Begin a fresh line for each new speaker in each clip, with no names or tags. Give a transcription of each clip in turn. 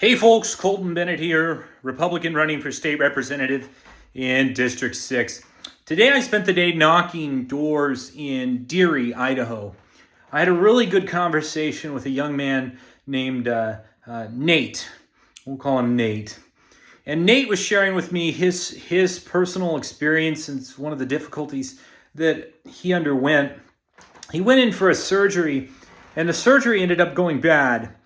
Hey folks, Colton Bennett here, Republican running for state representative in District 6. Today I spent the day knocking doors in Deary, Idaho. I had a really good conversation with a young man named Nate. We'll call him Nate. And Nate was sharing with me his personal experience and one of the difficulties that he underwent. He went in for a surgery, and the surgery ended up going bad.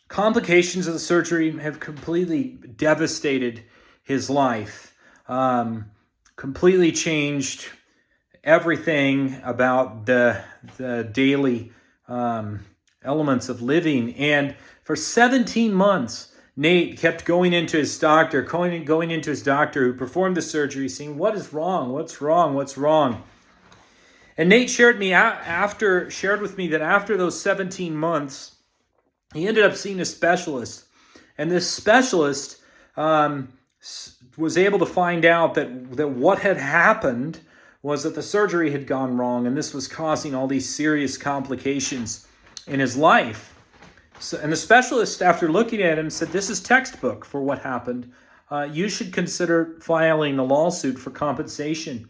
Complications of the surgery have completely devastated his life, completely changed everything about the daily elements of living. And for 17 months, Nate kept going into his doctor who performed the surgery, saying, "What is wrong? What's wrong? What's wrong?" And Nate shared with me that after those 17 months, he ended up seeing a specialist, and this specialist was able to find out that what had happened was that the surgery had gone wrong, and this was causing all these serious complications in his life. And the specialist, after looking at him, said, "This is textbook for what happened. You should consider filing a lawsuit for compensation."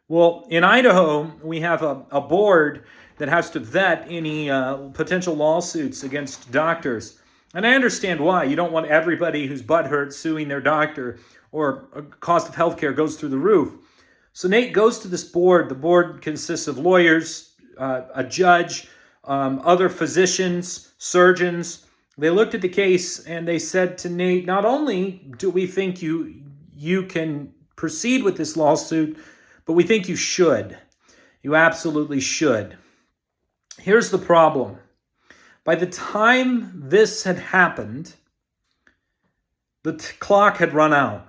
Well, in Idaho, we have a board that has to vet any potential lawsuits against doctors. And I understand why. You don't want everybody whose butt hurts suing their doctor, or cost of healthcare goes through the roof. So Nate goes to this board. The board consists of lawyers, a judge, other physicians, surgeons. They looked at the case and they said to Nate, "Not only do we think you can proceed with this lawsuit, but we think you should. You absolutely should." Here's the problem. By the time this had happened, the clock had run out.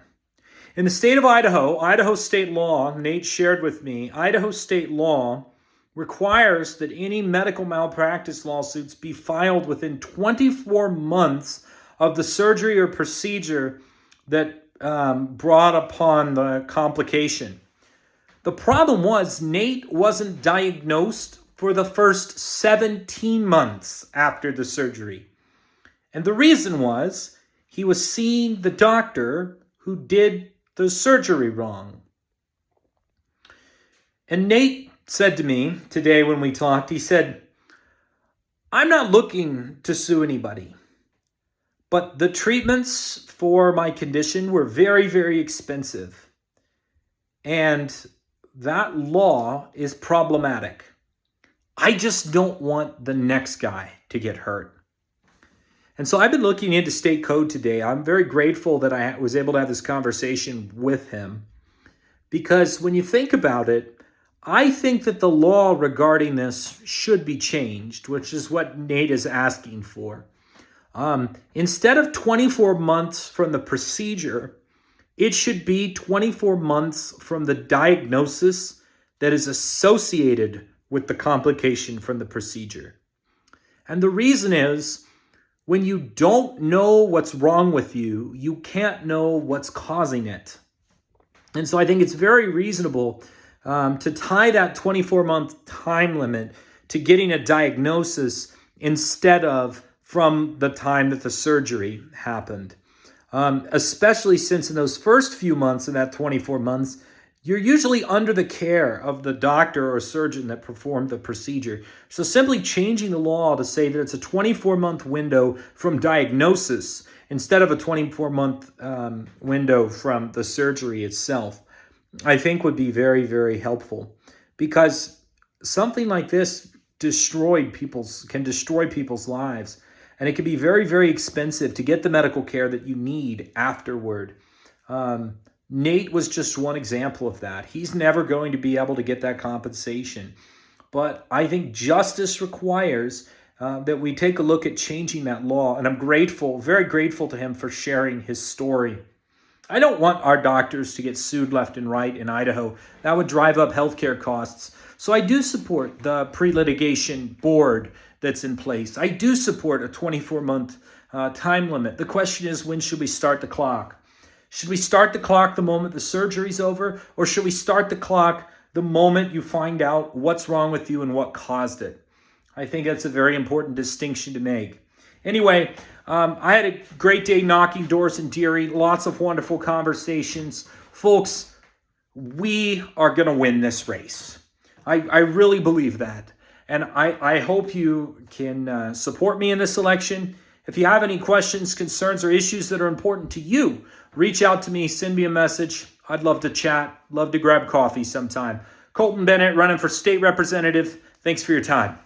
In the state of Idaho, Idaho state law, Nate shared with me, Idaho state law requires that any medical malpractice lawsuits be filed within 24 months of the surgery or procedure that brought upon the complication. The problem was Nate wasn't diagnosed for the first 17 months after the surgery. And the reason was he was seeing the doctor who did the surgery wrong. And Nate said to me today when we talked, he said, "I'm not looking to sue anybody, but the treatments for my condition were very, very expensive. And that law is problematic. I just don't want the next guy to get hurt." And so I've been looking into state code today. I'm very grateful that I was able to have this conversation with him, because when you think about it, I think that the law regarding this should be changed, which is what Nate is asking for. Instead of 24 months from the procedure, it should be 24 months from the diagnosis that is associated with the complication from the procedure. And the reason is, when you don't know what's wrong with you, you can't know what's causing it. And so I think it's very reasonable to tie that 24-month time limit to getting a diagnosis instead of from the time that the surgery happened. Especially since in those first few months of that 24 months, you're usually under the care of the doctor or surgeon that performed the procedure. So simply changing the law to say that it's a 24-month window from diagnosis instead of a 24-month window from the surgery itself, I think would be very, very helpful, because something like this can destroy people's lives. And it can be very, very expensive to get the medical care that you need afterward. Nate was just one example of that. He's never going to be able to get that compensation. But I think justice requires that we take a look at changing that law. And I'm grateful, very grateful to him for sharing his story. I don't want our doctors to get sued left and right in Idaho. That would drive up healthcare costs. So I do support the pre-litigation board that's in place. I do support a 24-month time limit. The question is, when should we start the clock? Should we start the clock the moment the surgery's over, or should we start the clock the moment you find out what's wrong with you and what caused it? I think that's a very important distinction to make. Anyway, I had a great day knocking doors in Deary. Lots of wonderful conversations. Folks, we are going to win this race. I really believe that. And I hope you can support me in this election. If you have any questions, concerns, or issues that are important to you, reach out to me, send me a message. I'd love to chat, love to grab coffee sometime. Colton Bennett running for state representative. Thanks for your time.